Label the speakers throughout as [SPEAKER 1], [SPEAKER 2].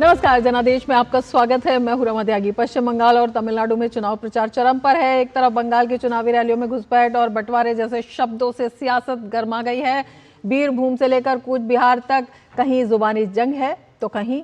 [SPEAKER 1] नमस्कार, जनादेश में आपका स्वागत है। मैं हूं रमा त्यागी। पश्चिम बंगाल और तमिलनाडु में चुनाव प्रचार चरम पर है। एक तरफ बंगाल की चुनावी रैलियों में घुसपैठ और बंटवारे जैसे शब्दों से सियासत गर्मा गई है। बीरभूम से लेकर कूच बिहार तक कहीं जुबानी जंग है तो कहीं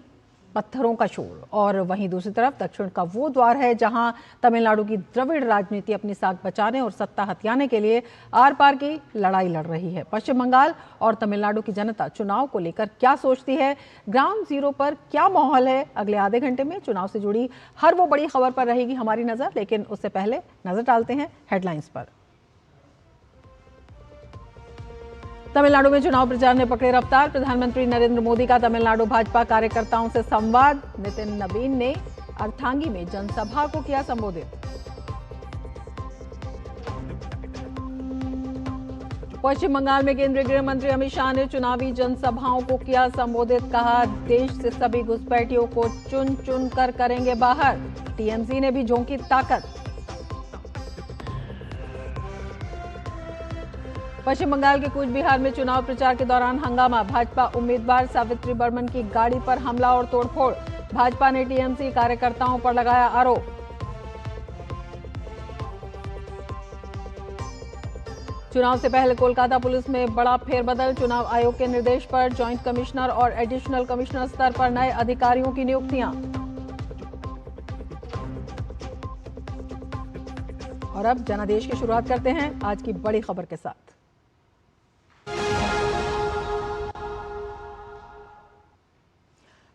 [SPEAKER 1] पत्थरों का शोर। और वहीं दूसरी तरफ दक्षिण का वो द्वार है जहां तमिलनाडु की द्रविड़ राजनीति अपनी साख बचाने और सत्ता हथियाने के लिए आर पार की लड़ाई लड़ रही है। पश्चिम बंगाल और तमिलनाडु की जनता चुनाव को लेकर क्या सोचती है, ग्राउंड जीरो पर क्या माहौल है, अगले आधे घंटे में चुनाव से जुड़ी हर वो बड़ी खबर पर रहेगी हमारी नजर। लेकिन उससे पहले नजर डालते हैं हेडलाइंस पर। तमिलनाडु में चुनाव प्रचार ने पकड़े रफ्तार। प्रधानमंत्री नरेंद्र मोदी का तमिलनाडु भाजपा कार्यकर्ताओं से संवाद। नितिन नवीन ने अर्थांगी में जनसभा को किया संबोधित। पश्चिम बंगाल में केंद्रीय गृह मंत्री अमित शाह ने चुनावी जनसभाओं को किया संबोधित। कहा, देश से सभी घुसपैठियों को चुन चुन कर करेंगे बाहर। टीएमसी ने भी झोंकी ताकत। पश्चिम बंगाल के कूच बिहार में चुनाव प्रचार के दौरान हंगामा। भाजपा उम्मीदवार सावित्री बर्मन की गाड़ी पर हमला और तोड़फोड़। भाजपा ने टीएमसी कार्यकर्ताओं पर लगाया आरोप। चुनाव से पहले कोलकाता पुलिस में बड़ा फेरबदल। चुनाव आयोग के निर्देश पर जॉइंट कमिश्नर और एडिशनल कमिश्नर स्तर पर नए अधिकारियों की नियुक्तियां। और अब जनादेश की शुरुआत करते हैं आज की बड़ी खबर के साथ।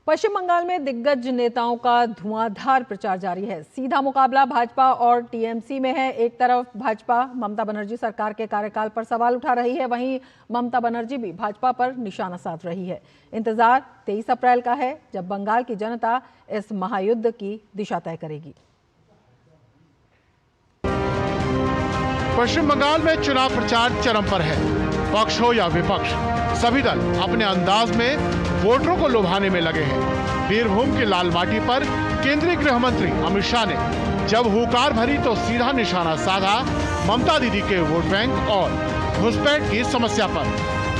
[SPEAKER 1] पश्चिम बंगाल में दिग्गज नेताओं का धुआंधार प्रचार जारी है। सीधा मुकाबला भाजपा और टीएमसी में है। एक तरफ भाजपा ममता बनर्जी सरकार के कार्यकाल पर सवाल उठा रही है, वहीं ममता बनर्जी भी भाजपा पर निशाना साध रही है। इंतजार 23 अप्रैल का है जब बंगाल की जनता इस महायुद्ध की दिशा तय करेगी।
[SPEAKER 2] पश्चिम बंगाल में चुनाव प्रचार चरम पर है। पक्ष हो या विपक्ष, सभी दल अपने अंदाज में वोटरों को लुभाने में लगे हैं। बीरभूम की लाल माटी पर केंद्रीय गृह मंत्री अमित शाह ने जब हुंकार भरी तो सीधा निशाना साधा ममता दीदी के वोट बैंक और घुसपैठ की समस्या पर।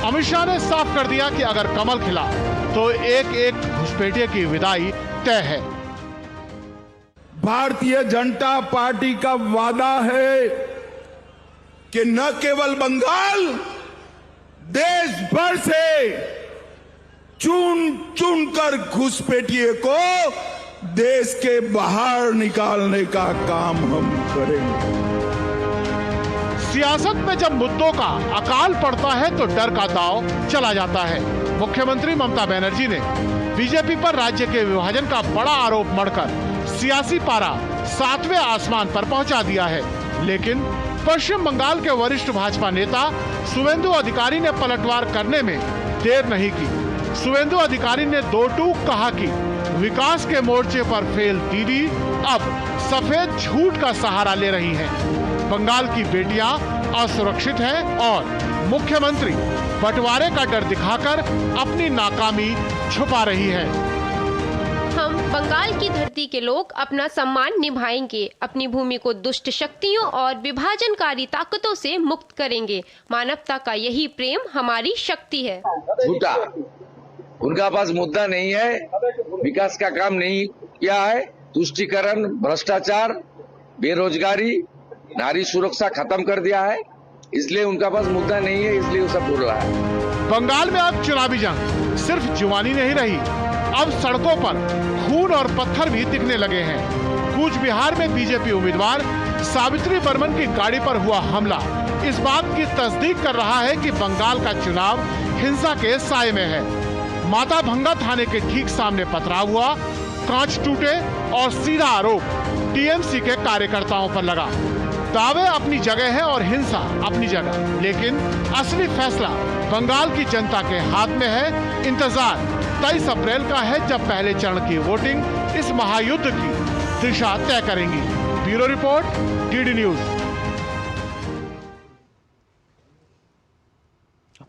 [SPEAKER 2] अमित शाह ने साफ कर दिया कि अगर कमल खिला तो एक एक घुसपैठिए की विदाई तय है।
[SPEAKER 3] भारतीय जनता पार्टी का वादा है कि न केवल बंगाल, देश भर से चुन चुन कर घुसपैठिए को देश के बाहर निकालने का काम हम करेंगे।
[SPEAKER 2] सियासत में जब मुद्दों का अकाल पड़ता है तो डर का दांव चला जाता है। मुख्यमंत्री ममता बनर्जी ने बीजेपी पर राज्य के विभाजन का बड़ा आरोप मढ़कर सियासी पारा 7वें आसमान पर पहुंचा दिया है। लेकिन पश्चिम बंगाल के वरिष्ठ भाजपा नेता शुवेंदु अधिकारी ने पलटवार करने में देर नहीं की। शुवेंदु अधिकारी ने दो टूक कहा कि विकास के मोर्चे पर फेल दीदी अब सफेद झूठ का सहारा ले रही हैं। बंगाल की बेटियां असुरक्षित हैं और मुख्यमंत्री बंटवारे का डर दिखाकर अपनी नाकामी छुपा रही है।
[SPEAKER 4] हम बंगाल की धरती के लोग अपना सम्मान निभाएंगे, अपनी भूमि को दुष्ट शक्तियों और विभाजनकारी ताकतों से मुक्त करेंगे। मानवता का यही प्रेम हमारी शक्ति है।
[SPEAKER 5] झूठा, उनका पास मुद्दा नहीं है, विकास का काम नहीं किया है, तुष्टीकरण, भ्रष्टाचार, बेरोजगारी, नारी सुरक्षा खत्म कर दिया है, इसलिए उनका पास मुद्दा नहीं है, इसलिए वो सब बोल रहा है।
[SPEAKER 2] बंगाल में अब चुनावी जंग सिर्फ जुबानी नहीं रही, अब सड़कों पर खून और पत्थर भी दिखने लगे हैं। कूच बिहार में बीजेपी उम्मीदवार सावित्री बर्मन की गाड़ी पर हुआ हमला इस बात की तस्दीक कर रहा है कि बंगाल का चुनाव हिंसा के साए में है। माता भंगा थाने के ठीक सामने पथराव हुआ, कांच टूटे और सीधा आरोप टीएमसी के कार्यकर्ताओं पर लगा। दावे अपनी जगह है और हिंसा अपनी जगह, लेकिन असली फैसला बंगाल की जनता के हाथ में है। इंतजार 23 अप्रैल का है जब पहले चरण की वोटिंग इस महायुद्ध की दिशा तय करेंगी। Bureau report, DD news.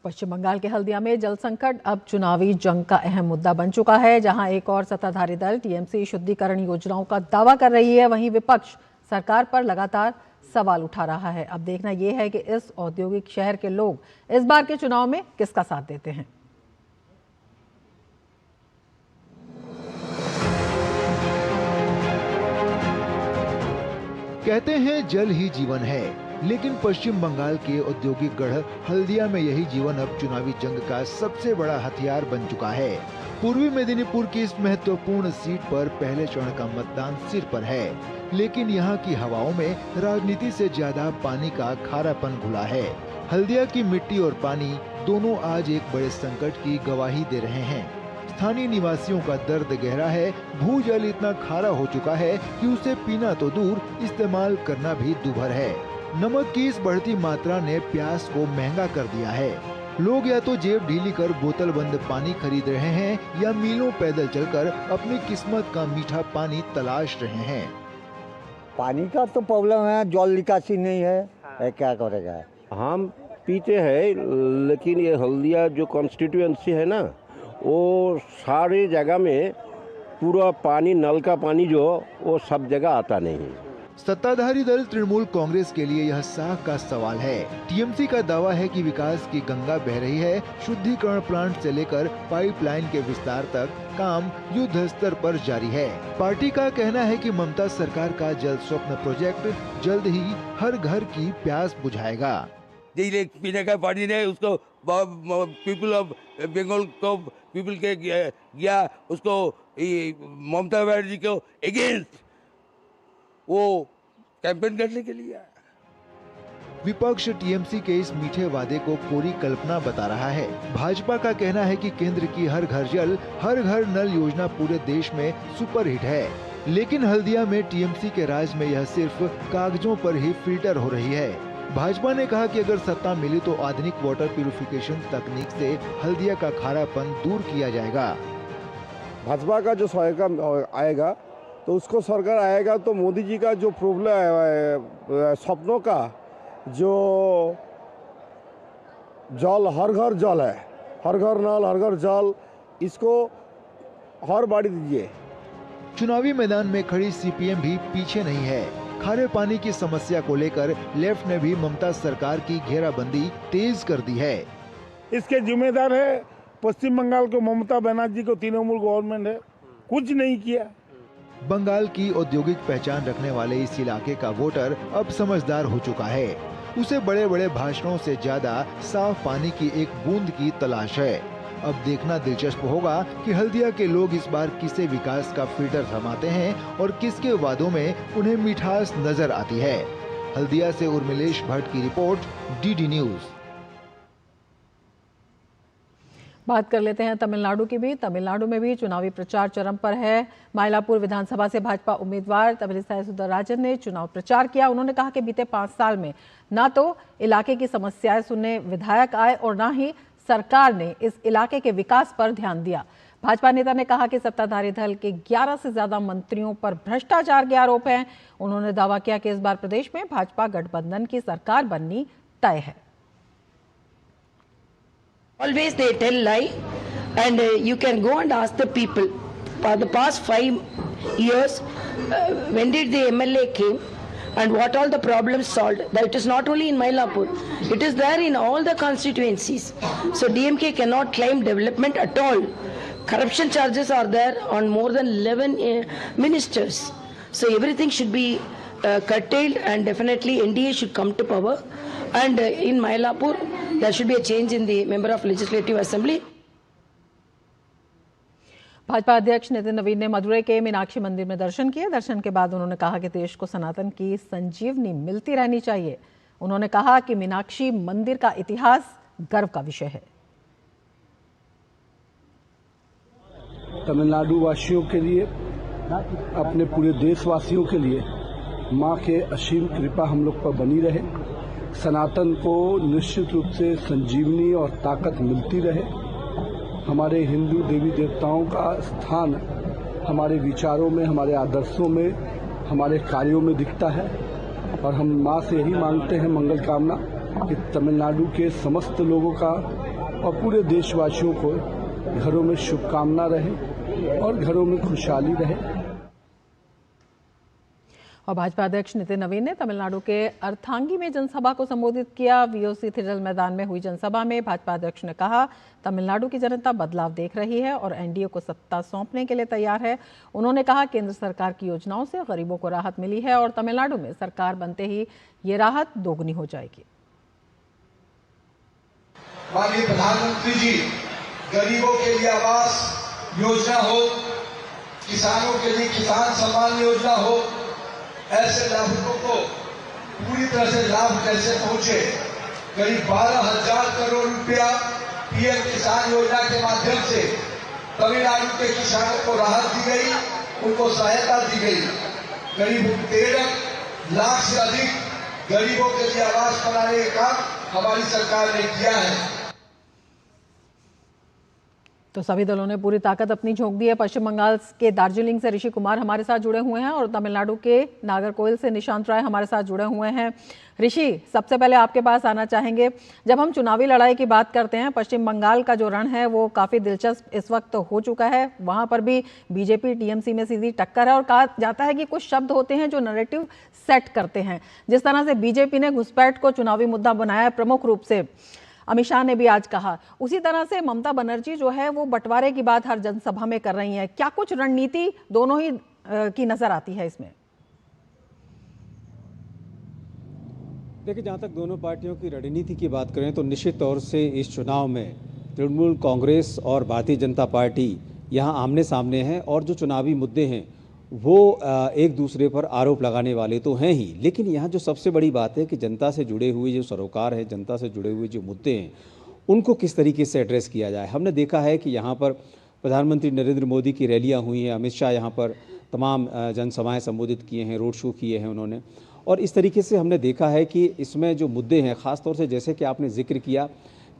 [SPEAKER 1] Paschim Bangal के हल्दिया में जल संकट अब चुनावी जंग का अहम मुद्दा बन चुका है। जहां एक और सत्ताधारी दल टीएमसी शुद्धिकरण योजनाओं का दावा कर रही है, वहीं विपक्ष सरकार पर लगातार सवाल उठा रहा है। अब देखना यह है कि इस औद्योगिक शहर के लोग इस बार के चुनाव में किसका साथ देते हैं।
[SPEAKER 6] कहते हैं जल ही जीवन है, लेकिन पश्चिम बंगाल के औद्योगिक गढ़ हल्दिया में यही जीवन अब चुनावी जंग का सबसे बड़ा हथियार बन चुका है। पूर्वी मेदिनीपुर की इस महत्वपूर्ण सीट पर पहले चरण का मतदान सिर पर है, लेकिन यहाँ की हवाओं में राजनीति से ज्यादा पानी का खारापन घुला है। हल्दिया की मिट्टी और पानी दोनों आज एक बड़े संकट की गवाही दे रहे हैं। स्थानीय निवासियों का दर्द गहरा है। भूजल इतना खारा हो चुका है कि उसे पीना तो दूर, इस्तेमाल करना भी दूभर है। नमक की इस बढ़ती मात्रा ने प्यास को महंगा कर दिया है। लोग या तो जेब ढीली कर बोतल बंद पानी खरीद रहे हैं या मीलों पैदल चलकर अपनी किस्मत का मीठा पानी तलाश रहे हैं।
[SPEAKER 7] पानी का तो प्रॉब्लम है, जल निकासी नहीं है, क्या करेगा।
[SPEAKER 8] हम पीते हैं, लेकिन ये हल्दिया जो कॉन्स्टिट्यूएंसी है ना, वो सारे जगह में पूरा पानी, नल का पानी जो वो सब जगह आता नहीं।
[SPEAKER 6] सत्ताधारी दल तृणमूल कांग्रेस के लिए यह साख का सवाल है। टीएमसी का दावा है कि विकास की गंगा बह रही है। शुद्धिकरण प्लांट से लेकर पाइपलाइन के विस्तार तक काम युद्ध स्तर पर जारी है। पार्टी का कहना है कि ममता सरकार का जल स्वप्न प्रोजेक्ट जल्द ही हर घर की प्यास बुझाएगा।
[SPEAKER 3] पीने का पानी नहीं, उसको पीपल ऑफ बंगाल को पीपल के गया, उसको ममता बनर्जी को अगेंस्ट वो कैंपेन करने के लिए।
[SPEAKER 6] विपक्ष टीएमसी के इस मीठे वादे को कोरी कल्पना बता रहा है। भाजपा का कहना है कि केंद्र की हर घर जल, हर घर नल योजना पूरे देश में सुपरहिट है, लेकिन हल्दिया में टीएमसी के राज में यह सिर्फ कागजों पर ही फिल्टर हो रही है। भाजपा ने कहा कि अगर सत्ता मिली तो आधुनिक वाटर प्यूरिफिकेशन तकनीक से हल्दिया का खारापन दूर किया जाएगा।
[SPEAKER 8] भाजपा का जो सहायता आएगा तो उसको सरकार आएगा तो मोदी जी का जो प्रॉब्लम सपनों का जो जल, हर घर जल है, हर घर नल, हर घर जल, इसको हर बाड़ी दीजिए।
[SPEAKER 6] चुनावी मैदान में खड़ी सीपीएम भी पीछे नहीं है। खारे पानी की समस्या को लेकर लेफ्ट ने भी ममता सरकार की घेराबंदी तेज कर दी है।
[SPEAKER 9] इसके जिम्मेदार है पश्चिम बंगाल को, ममता बनर्जी को, तृणमूल गवर्नमेंट है, कुछ नहीं किया।
[SPEAKER 6] बंगाल की औद्योगिक पहचान रखने वाले इस इलाके का वोटर अब समझदार हो चुका है। उसे बड़े बड़े भाषणों से ज्यादा साफ पानी की एक बूंद की तलाश है। अब देखना दिलचस्प होगा कि हल्दिया के लोग इस बार किसे विकास का फिल्टर थमाते हैं और किसके वादों में उन्हें मिठास नजर आती है। हल्दिया से उर्मिलेश भट्ट की रिपोर्ट, डीडी न्यूज।
[SPEAKER 1] बात कर लेते हैं तमिलनाडु की भी। तमिलनाडु में भी चुनावी प्रचार चरम पर है। माइलापुर विधानसभा से भाजपा उम्मीदवार तमिलिसाई सुंदरराजन ने चुनाव प्रचार किया। उन्होंने कहा कि बीते 5 साल में न तो इलाके की समस्याएं सुनने विधायक आए और न ही सरकार ने इस इलाके के विकास पर ध्यान दिया। भाजपा नेता ने कहा कि सत्ताधारी दल के 11 से ज्यादा मंत्रियों पर भ्रष्टाचार के आरोप हैं। उन्होंने दावा किया कि इस बार प्रदेश में भाजपा गठबंधन की सरकार बननी तय है।
[SPEAKER 10] Always they tell lie, and you can go and ask the people. For the past 5 years, when did the MLA came, and what all the problems solved? That it is not only in Mylapore, it is there in all the constituencies. So DMK cannot claim development at all. Corruption charges are there on more than 11 ministers. So everything should be curtailed, and definitely NDA should come to power. And in Mylapore, there should be a change in the member of Legislative Assembly.
[SPEAKER 1] Bhajpa अध्यक्ष नितिन नवीन ने मदुरई के मीनाक्षी मंदिर में दर्शन किए। दर्शन के बाद उन्होंने कहा कि देश को सनातन की संजीवनी मिलती रहनी चाहिए। उन्होंने कहा कि मीनाक्षी मंदिर का इतिहास गर्व का विषय है।
[SPEAKER 11] तमिलनाडु वासियों के लिए, अपने पूरे देशवासियों के लिए मां के असीम कृपा हम लोग पर बनी रहे। सनातन को निश्चित रूप से संजीवनी और ताकत मिलती रहे। हमारे हिंदू देवी देवताओं का स्थान हमारे विचारों में, हमारे आदर्शों में, हमारे कार्यों में दिखता है। और हम मां से यही मांगते हैं मंगल कामना कि तमिलनाडु के समस्त लोगों का और पूरे देशवासियों को घरों में शुभकामना रहे और घरों में खुशहाली रहे।
[SPEAKER 1] और भाजपा अध्यक्ष नितिन नवीन ने तमिलनाडु के अर्थांगी में जनसभा को संबोधित किया। वीओसी थिरल मैदान में हुई जनसभा में भाजपा अध्यक्ष ने कहा, तमिलनाडु की जनता बदलाव देख रही है और एनडीए को सत्ता सौंपने के लिए तैयार है। उन्होंने कहा, केंद्र सरकार की योजनाओं से गरीबों को राहत मिली है और तमिलनाडु में सरकार बनते ही ये राहत दोगुनी हो जाएगी।
[SPEAKER 12] माननीय प्रधानमंत्री जी, गरीबों के लिए आवास योजना हो, किसानों के लिए किसान सम्मान योजना हो, ऐसे लाभुकों को पूरी तरह से लाभ कैसे पहुंचे। करीब 12,000 करोड़ रुपया पीएम किसान योजना के माध्यम से तमिलनाडु के किसानों को राहत दी गई, उनको सहायता दी गई। करीब 13 लाख से अधिक गरीबों के लिए आवास बनाने का हमारी सरकार ने किया है।
[SPEAKER 1] तो सभी दलों ने पूरी ताकत अपनी झोंक दी है। पश्चिम बंगाल के दार्जिलिंग से ऋषि कुमार हमारे साथ जुड़े हुए हैं और तमिलनाडु के नागरकोइल से निशांत राय हमारे साथ जुड़े हुए हैं। ऋषि, सबसे पहले आपके पास आना चाहेंगे। जब हम चुनावी लड़ाई की बात करते हैं, पश्चिम बंगाल का जो रण है वो काफ़ी दिलचस्प इस वक्त हो चुका है। वहाँ पर भी बीजेपी टीएमसी में सीधी टक्कर है और कहा जाता है कि कुछ शब्द होते हैं जो नैरेटिव सेट करते हैं। जिस तरह से बीजेपी ने घुसपैठ को चुनावी मुद्दा बनाया है, प्रमुख रूप से अमित शाह ने भी आज कहा, उसी तरह से ममता बनर्जी जो है वो बंटवारे की बात हर जनसभा में कर रही हैं। क्या कुछ रणनीति दोनों ही की नजर आती है इसमें?
[SPEAKER 13] देखिए, जहाँ तक दोनों पार्टियों की रणनीति की बात करें तो निश्चित तौर से इस चुनाव में तृणमूल कांग्रेस और भारतीय जनता पार्टी यहाँ आमने सामने हैं और जो चुनावी मुद्दे हैं वो एक दूसरे पर आरोप लगाने वाले तो हैं ही, लेकिन यहाँ जो सबसे बड़ी बात है कि जनता से जुड़े हुए जो सरोकार है, जनता से जुड़े हुए जो मुद्दे हैं, उनको किस तरीके से एड्रेस किया जाए। हमने देखा है कि यहाँ पर प्रधानमंत्री नरेंद्र मोदी की रैलियाँ हुई हैं, अमित शाह यहाँ पर तमाम जनसभाएं संबोधित किए हैं, रोड शो किए हैं उन्होंने, और इस तरीके से हमने देखा है कि इसमें जो मुद्दे हैं, ख़ास तौर से जैसे कि आपने जिक्र किया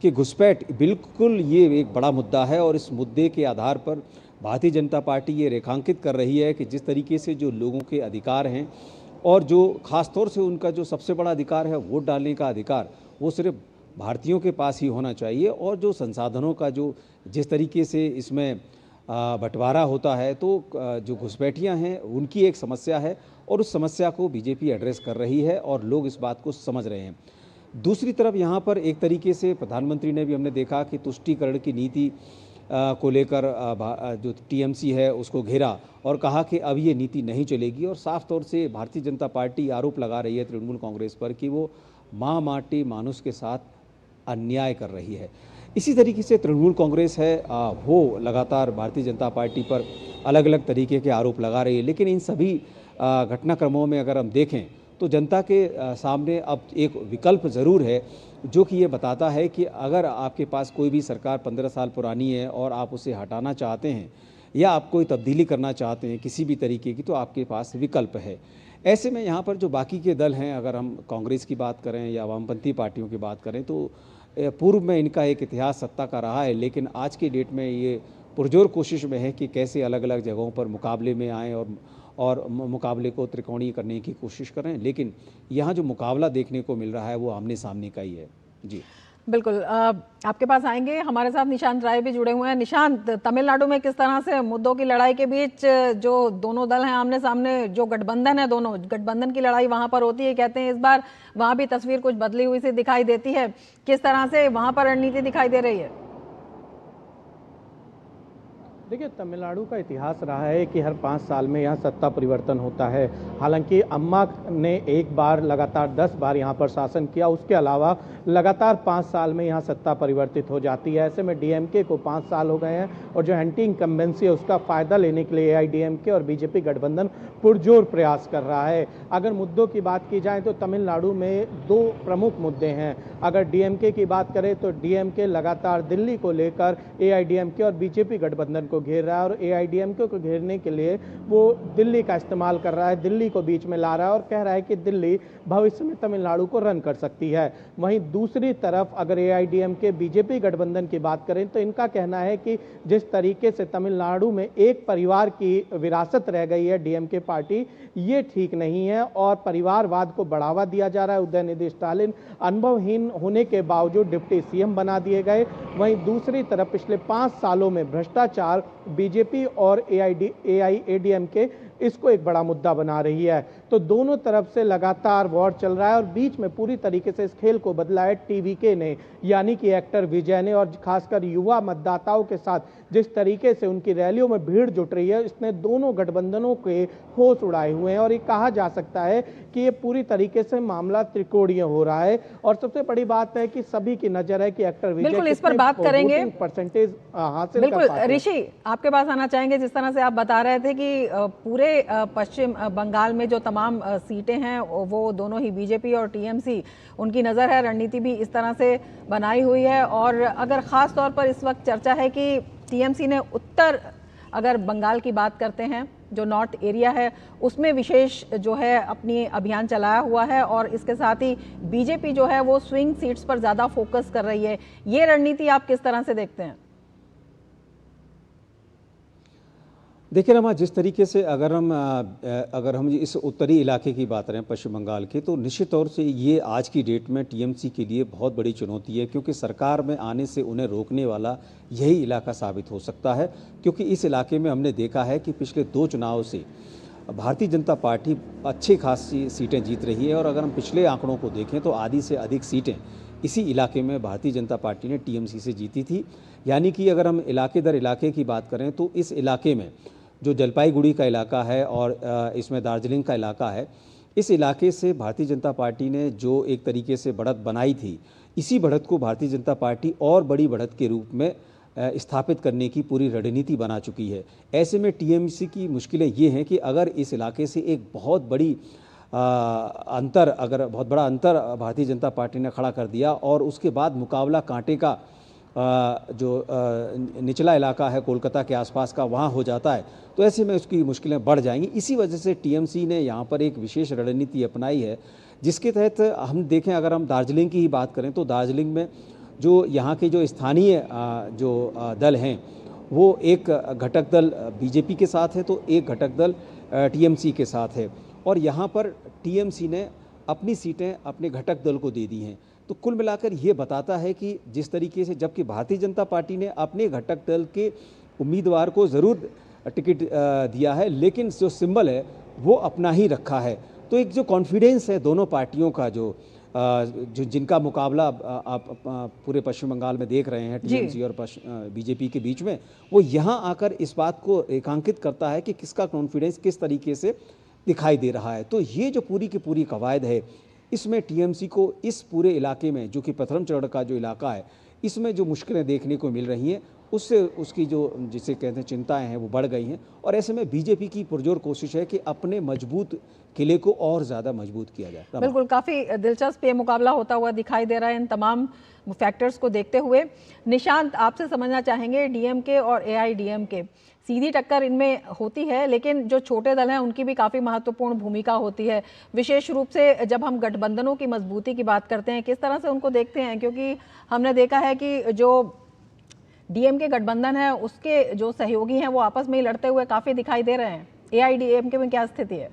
[SPEAKER 13] कि घुसपैठ बिल्कुल ये एक बड़ा मुद्दा है और इस मुद्दे के आधार पर भारतीय जनता पार्टी ये रेखांकित कर रही है कि जिस तरीके से जो लोगों के अधिकार हैं और जो ख़ास तौर से उनका जो सबसे बड़ा अधिकार है वोट डालने का अधिकार, वो सिर्फ भारतीयों के पास ही होना चाहिए और जो संसाधनों का जो जिस तरीके से इसमें बंटवारा होता है, तो जो घुसपैठियाँ हैं उनकी एक समस्या है और उस समस्या को बीजेपी एड्रेस कर रही है और लोग इस बात को समझ रहे हैं। दूसरी तरफ यहाँ पर एक तरीके से प्रधानमंत्री ने भी हमने देखा कि तुष्टीकरण की नीति को लेकर जो टीएमसी है उसको घेरा और कहा कि अब ये नीति नहीं चलेगी और साफ तौर से भारतीय जनता पार्टी आरोप लगा रही है तृणमूल कांग्रेस पर कि वो माँ माटी मानुष के साथ अन्याय कर रही है। इसी तरीके से तृणमूल कांग्रेस है वो लगातार भारतीय जनता पार्टी पर अलग अलग तरीके के आरोप लगा रही है, लेकिन इन सभी घटनाक्रमों में अगर हम देखें तो जनता के सामने अब एक विकल्प ज़रूर है जो कि ये बताता है कि अगर आपके पास कोई भी सरकार 15 साल पुरानी है और आप उसे हटाना चाहते हैं या आप कोई तब्दीली करना चाहते हैं किसी भी तरीके की, तो आपके पास विकल्प है। ऐसे में यहाँ पर जो बाकी के दल हैं, अगर हम कांग्रेस की बात करें या वामपंथी पार्टियों की बात करें, तो पूर्व में इनका एक इतिहास सत्ता का रहा है, लेकिन आज की डेट में ये पुरजोर कोशिश में है कि कैसे अलग अलग जगहों पर मुकाबले में आएँ और मुकाबले को त्रिकोणीय करने की कोशिश करें। लेकिन यहाँ जो मुकाबला देखने को मिल रहा है वो आमने सामने का ही है। जी
[SPEAKER 1] बिल्कुल, आपके पास आएंगे। हमारे साथ निशांत राय भी जुड़े हुए हैं। निशांत, तमिलनाडु में किस तरह से मुद्दों की लड़ाई के बीच जो दोनों दल हैं आमने सामने, जो गठबंधन है, दोनों गठबंधन की लड़ाई वहां पर होती है, कहते हैं इस बार वहां भी तस्वीर कुछ बदली हुई सी दिखाई देती है। किस तरह से वहां पर रणनीति दिखाई दे रही है?
[SPEAKER 14] देखिए, तमिलनाडु का इतिहास रहा है कि हर 5 साल में यहाँ सत्ता परिवर्तन होता है। हालांकि अम्मा ने एक बार लगातार 10 बार यहाँ पर शासन किया, उसके अलावा लगातार 5 साल में यहाँ सत्ता परिवर्तित हो जाती है। ऐसे में डीएमके को 5 साल हो गए हैं और जो एंटी इनकम्बेंसी है उसका फ़ायदा लेने के लिए एआईडीएमके और बीजेपी गठबंधन पुरजोर प्रयास कर रहा है। अगर मुद्दों की बात की जाए तो तमिलनाडु में 2 प्रमुख मुद्दे हैं। अगर डीएमके की बात करें तो डीएमके लगातार दिल्ली को लेकर एआईडीएमके और बीजेपी गठबंधन को घेर रहा है और एआईडीएमके को घेरने के लिए वो दिल्ली का इस्तेमाल कर रहा है, दिल्ली को बीच में ला रहा है और कह रहा है कि दिल्ली भविष्य में तमिलनाडु को रन कर सकती है। वहीं दूसरी तरफ अगर एआईडीएमके बीजेपी गठबंधन की बात करें तो इनका कहना है कि जिस तरीके से तमिलनाडु में एक परिवार की विरासत रह गई है डीएमके पार्टी, ये ठीक नहीं है और परिवारवाद को बढ़ावा दिया जा रहा है। उदयनिधि स्टालिन अनुभवहीन होने के बावजूद डिप्टी सीएम बना दिए गए। वहीं दूसरी तरफ पिछले 5 सालों में भ्रष्टाचार बीजेपी और एआईएडीएमके इसको एक बड़ा मुद्दा बना रही है। तो दोनों तरफ से लगातार वॉर चल रहा है और बीच में पूरी तरीके से इस खेल को बदला है टीवीके ने, यानी कि एक्टर विजय ने। और खासकर युवा मतदाताओं के साथ जिस तरीके से उनकी रैलियों में भीड़ जुट रही है, इसने दोनों गठबंधनों के होश उड़ाए हुए हैं और ये कहा जा सकता है कि ये पूरी तरीके से मामला त्रिकोणीय हो रहा है। और सबसे बड़ी बात है कि सभी की नजर है कि एक्टर विजय
[SPEAKER 1] बिल्कुल इस पर बात करेंगे,
[SPEAKER 14] परसेंटेज हासिल
[SPEAKER 1] बिल्कुल।
[SPEAKER 14] कर पाते हैं।
[SPEAKER 1] ऋषि, आपके पास आना चाहेंगे। जिस तरह से आप बता रहे थे कि पूरे पश्चिम बंगाल में जो तमाम सीटें हैं वो दोनों ही बीजेपी और टीएमसी, उनकी नज़र है, रणनीति भी इस तरह से बनाई हुई है। और अगर ख़ास तौर पर इस वक्त चर्चा है कि टीएमसी ने उत्तर अगर बंगाल की बात करते हैं, जो नॉर्थ एरिया है, उसमें विशेष जो है अपनी अभियान चलाया हुआ है और इसके साथ ही बीजेपी जो है वो स्विंग सीट्स पर ज़्यादा फोकस कर रही है। ये रणनीति आप किस तरह से देखते हैं?
[SPEAKER 13] देखिए रमा, जिस तरीके से अगर हम इस उत्तरी इलाके की बात करें पश्चिम बंगाल के, तो निश्चित तौर से ये आज की डेट में टीएमसी के लिए बहुत बड़ी चुनौती है, क्योंकि सरकार में आने से उन्हें रोकने वाला यही इलाका साबित हो सकता है। क्योंकि इस इलाके में हमने देखा है कि पिछले 2 चुनाव से भारतीय जनता पार्टी अच्छी खासी सीटें जीत रही है। और अगर हम पिछले आंकड़ों को देखें तो आधी से अधिक सीटें इसी इलाके में भारतीय जनता पार्टी ने टीएमसी से जीती थी। यानी कि अगर हम इलाके दर इलाके की बात करें तो इस इलाके में जो जलपाईगुड़ी का इलाका है और इसमें दार्जिलिंग का इलाका है, इस इलाके से भारतीय जनता पार्टी ने जो एक तरीके से बढ़त बनाई थी, इसी बढ़त को भारतीय जनता पार्टी और बड़ी बढ़त के रूप में स्थापित करने की पूरी रणनीति बना चुकी है। ऐसे में टीएमसी की मुश्किलें ये हैं कि अगर इस इलाके से एक बहुत बड़ा अंतर भारतीय जनता पार्टी ने खड़ा कर दिया और उसके बाद मुकाबला कांटे का जो निचला इलाका है कोलकाता के आसपास का, वहाँ हो जाता है, तो ऐसे में उसकी मुश्किलें बढ़ जाएंगी। इसी वजह से टीएमसी ने यहाँ पर एक विशेष रणनीति अपनाई है, जिसके तहत हम देखें, अगर हम दार्जिलिंग की ही बात करें तो दार्जिलिंग में जो यहाँ के जो स्थानीय दल हैं, वो एक घटक दल बीजेपी के साथ है तो एक घटक दल टीएमसी के साथ है। और यहाँ पर टीएमसी ने अपनी सीटें अपने घटक दल को दे दी हैं। तो कुल मिलाकर ये बताता है कि जिस तरीके से, जबकि भारतीय जनता पार्टी ने अपने घटक दल के उम्मीदवार को ज़रूर टिकट दिया है, लेकिन जो सिंबल है वो अपना ही रखा है। तो एक जो कॉन्फिडेंस है दोनों पार्टियों का, जो जिनका मुकाबला आप पूरे पश्चिम बंगाल में देख रहे हैं टीएमसी और बीजेपी के बीच में, वो यहाँ आकर इस बात को रेखांकित करता है कि किसका कॉन्फिडेंस किस तरीके से दिखाई दे रहा है। तो ये जो पूरी की पूरी कवायद है, इसमें टीएमसी को इस पूरे इलाके में, जो कि प्रथम चरण का जो इलाका है, इसमें जो मुश्किलें देखने को मिल रही हैं, उससे उसकी जो जिसे कहते हैं चिंताएं हैं वो बढ़ गई हैं। और ऐसे में बीजेपी की पुरजोर कोशिश है कि अपने मजबूत किले को और ज़्यादा मजबूत किया जाए।
[SPEAKER 1] बिल्कुल, काफ़ी दिलचस्प ये मुकाबला होता हुआ दिखाई दे रहा है इन तमाम फैक्टर्स को देखते हुए। निशांत, आपसे समझना चाहेंगे, डीएमके और एआईडीएमके, सीधी टक्कर इनमें होती है, लेकिन जो छोटे दल हैं उनकी भी काफ़ी महत्वपूर्ण भूमिका होती है, विशेष रूप से जब हम गठबंधनों की मजबूती की बात करते हैं। किस तरह से उनको देखते हैं? क्योंकि हमने देखा है कि जो डीएमके गठबंधन है उसके जो सहयोगी हैं वो आपस में ही लड़ते हुए काफ़ी दिखाई दे रहे हैं। एआईडीएमके में क्या स्थिति है?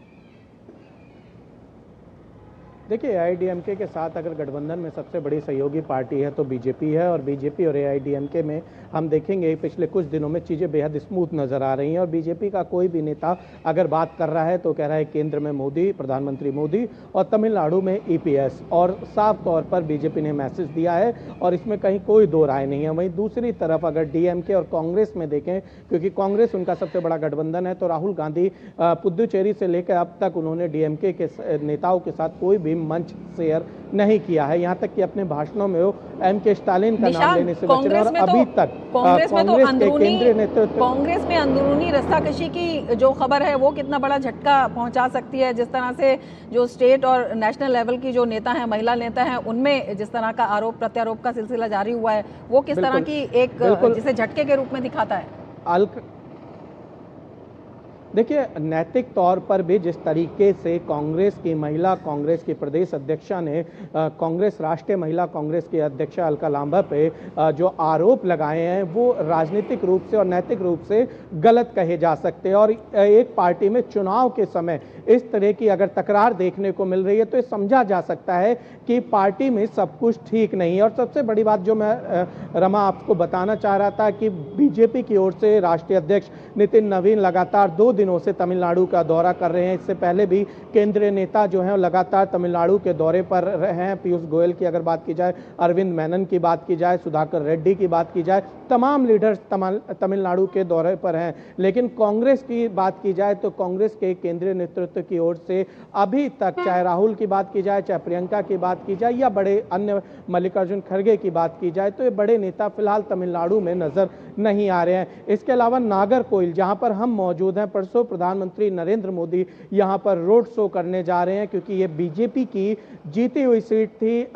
[SPEAKER 14] देखिए, एआईडीएमके के साथ अगर गठबंधन में सबसे बड़ी सहयोगी पार्टी है तो बीजेपी है। और बीजेपी और एआईडीएमके में हम देखेंगे पिछले कुछ दिनों में चीज़ें बेहद स्मूथ नज़र आ रही हैं। और बीजेपी का कोई भी नेता अगर बात कर रहा है तो कह रहा है केंद्र में मोदी, प्रधानमंत्री मोदी, और तमिलनाडु में ईपीएस। और साफ तौर पर बीजेपी ने मैसेज दिया है और इसमें कहीं कोई दो राय नहीं है। वहीं दूसरी तरफ अगर डीएमके और कांग्रेस में देखें, क्योंकि कांग्रेस उनका सबसे बड़ा गठबंधन है, तो राहुल गांधी पुदुचेरी से लेकर अब तक उन्होंने डीएमके के नेताओं के साथ कोई भी मंच शेयर नहीं किया है। यहाँ तक कि अपने भाषणों में वो एमके स्टालिन का नाम लेने से बचे और अभी तक
[SPEAKER 1] कांग्रेस में अंदरूनी रस्साकशी की जो खबर है वो कितना बड़ा झटका पहुंचा सकती है, जिस तरह से जो स्टेट और नेशनल लेवल की जो नेता हैं, महिला नेता हैं, उनमें जिस तरह का आरोप प्रत्यारोप का सिलसिला जारी हुआ है, वो किस तरह की एक जिसे झटके के रूप में दिखाता है?
[SPEAKER 14] देखिए, नैतिक तौर पर भी जिस तरीके से कांग्रेस की प्रदेश अध्यक्षा ने कांग्रेस राष्ट्रीय महिला कांग्रेस की अध्यक्षा अलका लांबा पे जो आरोप लगाए हैं वो राजनीतिक रूप से और नैतिक रूप से गलत कहे जा सकते हैं। और एक पार्टी में चुनाव के समय इस तरह की अगर तकरार देखने को मिल रही है तो ये समझा जा सकता है कि पार्टी में सब कुछ ठीक नहीं है। और सबसे बड़ी बात जो मैं रमा आपको बताना चाह रहा था कि बीजेपी की ओर से राष्ट्रीय अध्यक्ष नितिन नवीन लगातार 2 दिन दिनों से तमिलनाडु का दौरा कर रहे हैं। इससे पहले भी केंद्रीय नेता जो हैं लगातार तमिलनाडु के दौरे पर रहे हैं। पीयूष गोयल की अगर बात की जाए, अरविंद मेनन की बात की जाए, सुधाकर रेड्डी की बात की जाए, तमाम लीडर्स तमिलनाडु के दौरे पर हैं। लेकिन कांग्रेस की बात की जाए तो कांग्रेस के केंद्रीय नेतृत्व की ओर से अभी तक, चाहे राहुल की बात की जाए, चाहे प्रियंका की बात की जाए या बड़े अन्य मल्लिकार्जुन खड़गे की बात की जाए, तो ये बड़े नेता फिलहाल तमिलनाडु में नजर नहीं आ रहे हैं। इसके अलावा नागरकोइल, जहां पर हम मौजूद हैं, परसों प्रधानमंत्री नरेंद्र मोदी यहां पर रोड शो करने जा रहे हैं, क्योंकि ये बीजेपी की जीती हुई सीट थी।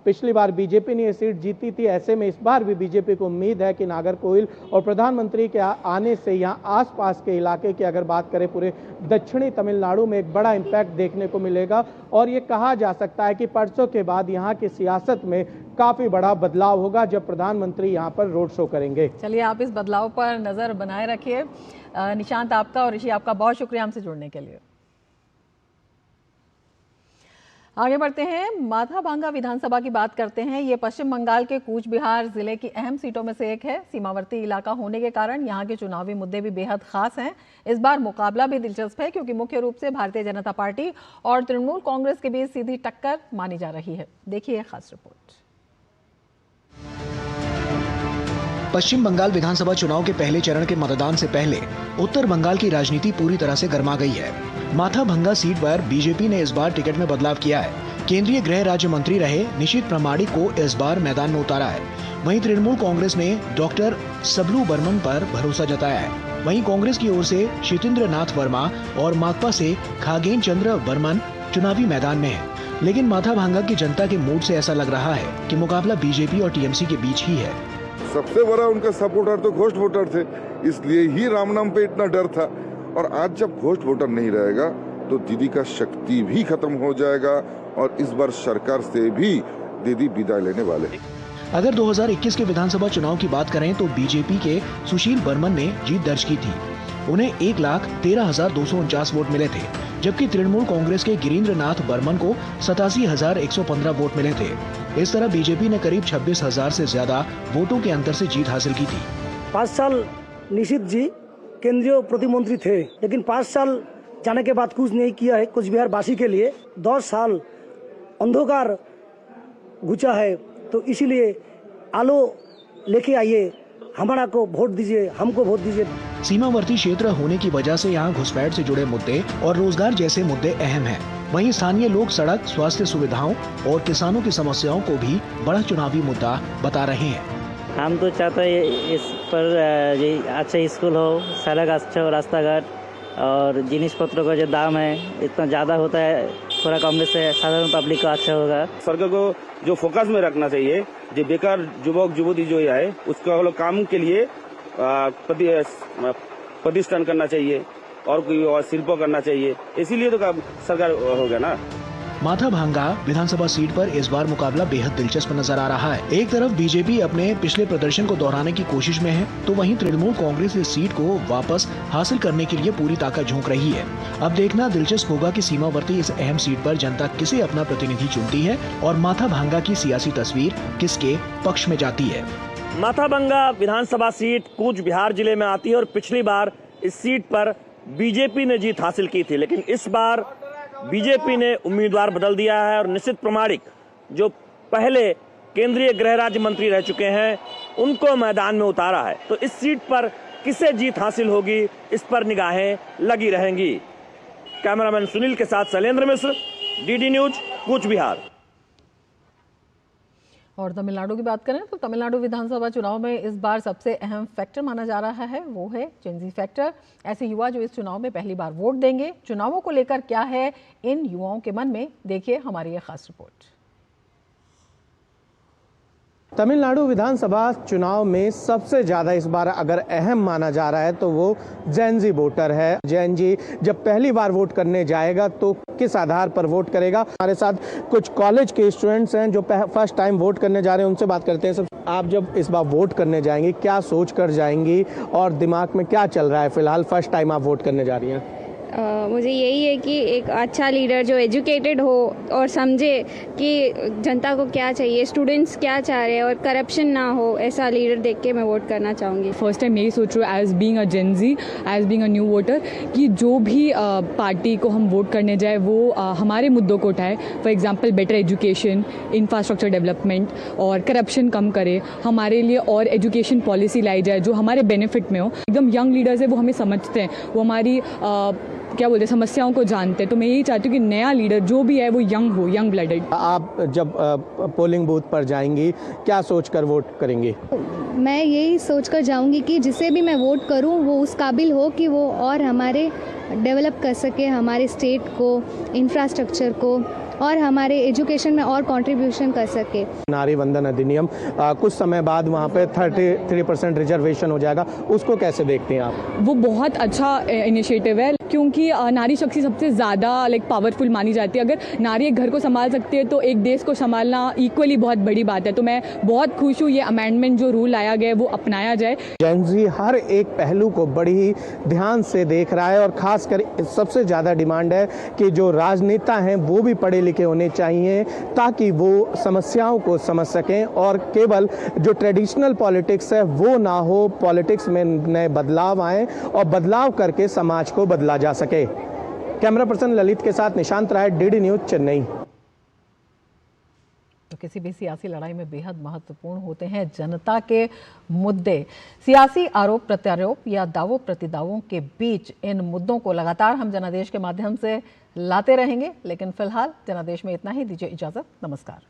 [SPEAKER 14] पिछली बार बीजेपी ने ये सीट जीती थी, ऐसे में इस बार भी बीजेपी को उम्मीद है कि नागरकोइल और प्रधानमंत्री के आने से यहाँ आसपास के इलाके की अगर बात करें, पूरे दक्षिणी तमिलनाडु में एक बड़ा इंपैक्ट देखने को मिलेगा। और ये कहा जा सकता है कि परसों के बाद यहाँ की सियासत में काफी बड़ा बदलाव होगा जब प्रधानमंत्री यहाँ पर रोड शो करेंगे।
[SPEAKER 1] चलिए, आप इस बदलाव पर नजर बनाए रखिए। निशांत, आपका और ऋषि, आपका बहुत शुक्रिया हमसे जुड़ने के लिए। आगे बढ़ते हैं, माथाभांगा विधानसभा की बात करते हैं। ये पश्चिम बंगाल के कूच बिहार जिले की अहम सीटों में से एक है। सीमावर्ती इलाका होने के कारण यहाँ के चुनावी मुद्दे भी बेहद खास हैं। इस बार मुकाबला भी दिलचस्प है, क्योंकि मुख्य रूप से भारतीय जनता पार्टी और तृणमूल कांग्रेस के बीच सीधी टक्कर मानी जा रही है। देखिए खास रिपोर्ट।
[SPEAKER 15] पश्चिम बंगाल विधानसभा चुनाव के पहले चरण के मतदान से पहले उत्तर बंगाल की राजनीति पूरी तरह से गर्मा गई है। माथाभंगा सीट पर बीजेपी ने इस बार टिकट में बदलाव किया है। केंद्रीय गृह राज्य मंत्री रहे निशित प्रमाणिक को इस बार मैदान में उतारा है। वहीं तृणमूल कांग्रेस ने डॉक्टर सबलू बर्मन पर भरोसा जताया है। वहीं कांग्रेस की ओर से शीतेंद्र नाथ वर्मा और माकपा से खागेन चंद्र बर्मन चुनावी मैदान में है। लेकिन माथाभांगा की जनता के मूड से ऐसा लग रहा है कि मुकाबला बीजेपी और टीएमसी के बीच ही है।
[SPEAKER 16] सबसे बड़ा उनका सपोर्टर तो घोस्ट वोटर थे, इसलिए ही राम नाम पे इतना डर था। और आज जब घोस्ट वोटर नहीं रहेगा तो दीदी का शक्ति भी खत्म हो जाएगा और इस बार सरकार से भी दीदी विदाई लेने वाले हैं।
[SPEAKER 15] अगर 2021 के विधानसभा चुनाव की बात करें तो बीजेपी के सुशील बर्मन ने जीत दर्ज की थी। उन्हें 1,13,249 वोट मिले थे, जबकि तृणमूल कांग्रेस के गिरीन्द्र नाथ बर्मन को 87,115 वोट मिले थे। इस तरह बीजेपी ने करीब 26,000 से ज्यादा वोटों के अंतर से जीत हासिल की थी।
[SPEAKER 17] 5 साल निशित जी केंद्रीय प्रतिमंत्री थे, लेकिन 5 साल जाने के बाद कुछ नहीं किया है कुछ बिहार वासी के लिए। 10 साल अंधकार घुचा है, तो इसीलिए आलो लेके आइए, हमारा को वोट दीजिए, हमको वोट दीजिए।
[SPEAKER 15] सीमावर्ती क्षेत्र होने की वजह से यहाँ घुसपैठ से जुड़े मुद्दे और रोजगार जैसे मुद्दे अहम हैं। वहीं स्थानीय लोग सड़क, स्वास्थ्य सुविधाओं और किसानों की समस्याओं को भी बड़ा चुनावी मुद्दा बता रहे हैं।
[SPEAKER 18] हम तो चाहते हैं इस पर अच्छा स्कूल हो, सड़क अच्छा हो, रास्ता घाट, और जिनिस पत्रों का जो दाम है इतना ज़्यादा होता है, थोड़ा कम से साधारण पब्लिक का अच्छा होगा।
[SPEAKER 19] सरकार को जो फोकस में रखना चाहिए, जो बेकार युवक युवती जो है उसका काम के लिए प्रतिष्ठान करना चाहिए और कोई और शिल्प करना चाहिए, इसीलिए तो सरकार होगा ना।
[SPEAKER 15] माथाभांगा विधानसभा सीट पर इस बार मुकाबला बेहद दिलचस्प नजर आ रहा है। एक तरफ बीजेपी अपने पिछले प्रदर्शन को दोहराने की कोशिश में है, तो वहीं तृणमूल कांग्रेस इस सीट को वापस हासिल करने के लिए पूरी ताकत झोंक रही है। अब देखना दिलचस्प होगा कि सीमावर्ती इस अहम सीट पर जनता किसे अपना प्रतिनिधि चुनती है और माथाभांगा की सियासी तस्वीर किसके पक्ष में जाती है।
[SPEAKER 20] माथाभांगा विधानसभा सीट कूच बिहार जिले में आती है और पिछली बार इस सीट पर बीजेपी ने जीत हासिल की थी, लेकिन इस बार बीजेपी ने उम्मीदवार बदल दिया है और निशित प्रमाणिक जो पहले केंद्रीय गृह राज्य मंत्री रह चुके हैं उनको मैदान में उतारा है। तो इस सीट पर किसे जीत हासिल होगी, इस पर निगाहें लगी रहेंगी। कैमरामैन सुनील के साथ शैलेंद्र मिश्र, डीडी न्यूज, कूच बिहार।
[SPEAKER 1] और तमिलनाडु की बात करें तो तमिलनाडु विधानसभा चुनाव में इस बार सबसे अहम फैक्टर माना जा रहा है वो है जेनजी फैक्टर। ऐसे युवा जो इस चुनाव में पहली बार वोट देंगे। चुनावों को लेकर क्या है इन युवाओं के मन में, देखिए हमारी ये खास रिपोर्ट।
[SPEAKER 14] तमिलनाडु विधानसभा चुनाव में सबसे ज़्यादा इस बार अगर अहम माना जा रहा है तो वो जेनजी वोटर है। जेनजी जब पहली बार वोट करने जाएगा तो किस आधार पर वोट करेगा। हमारे साथ कुछ कॉलेज के स्टूडेंट्स हैं जो फर्स्ट टाइम वोट करने जा रहे हैं, उनसे बात करते हैं। सब आप जब इस बार वोट करने जाएंगी क्या सोच कर जाएंगी और दिमाग में क्या चल रहा है फिलहाल फर्स्ट टाइम आप वोट करने जा रही हैं?
[SPEAKER 21] मुझे यही है कि एक अच्छा लीडर जो एजुकेटेड हो और समझे कि जनता को क्या चाहिए, स्टूडेंट्स क्या चाह रहे हैं और करप्शन ना हो, ऐसा लीडर देख के मैं वोट करना चाहूँगी।
[SPEAKER 22] फर्स्ट टाइम यही सोच रही हूँ as being a gen Z, as being a new voter, कि जो भी पार्टी को हम वोट करने जाए वो हमारे मुद्दों को उठाए। For example better education, infrastructure development और करप्शन कम करे, हमारे लिए और एजुकेशन पॉलिसी लाई जाए जो हमारे बेनिफिट में हो। एकदम यंग लीडर्स है, वो हमें समझते हैं, वो हमारी क्या बोलते हैं समस्याओं को जानते हैं। तो मैं यही चाहती हूँ कि नया लीडर जो भी है वो यंग हो, यंग ब्लडेड।
[SPEAKER 14] आप जब पोलिंग बूथ पर जाएंगी क्या सोचकर वोट करेंगी?
[SPEAKER 23] मैं यही सोचकर जाऊंगी कि जिसे भी मैं वोट करूं वो उस काबिल हो कि वो और हमारे डेवलप कर सके, हमारे स्टेट को, इंफ्रास्ट्रक्चर को और हमारे एजुकेशन में और कंट्रीब्यूशन कर सके। नारी वंदन अधिनियम कुछ समय बाद वहाँ पे 33% रिजर्वेशन हो जाएगा, उसको कैसे देखते हैं आप?
[SPEAKER 22] वो बहुत अच्छा इनिशिएटिव है क्योंकि नारी शक्ति सबसे ज़्यादा पावरफुल मानी जाती है। अगर नारी एक घर को संभाल सकती है तो एक देश को संभालना इक्वली बहुत बड़ी बात है। तो मैं बहुत खुश हूँ ये अमेंडमेंट जो रूल लाया गया है वो अपनाया जाए।
[SPEAKER 14] जेन ज़ी हर एक पहलू को बड़ी ही ध्यान से देख रहा है और खासकर सबसे ज़्यादा डिमांड है कि जो राजनेता हैं वो भी पढ़े लिखे होने चाहिए ताकि वो समस्याओं को समझ सकें और केवल जो ट्रेडिशनल पॉलिटिक्स है वो ना हो, पॉलिटिक्स में नए बदलाव आए और बदलाव करके समाज को बदला जा सके। कैमरा पर्सन ललित के साथ निशांत राय, डीडी न्यूज, चेन्नई।
[SPEAKER 1] तो किसी भी सियासी लड़ाई में बेहद महत्वपूर्ण होते हैं जनता के मुद्दे। सियासी आरोप प्रत्यारोप या दावों प्रतिदावों के बीच इन मुद्दों को लगातार हम जनादेश के माध्यम से लाते रहेंगे, लेकिन फिलहाल जनादेश में इतना ही। दीजिए इजाजत, नमस्कार।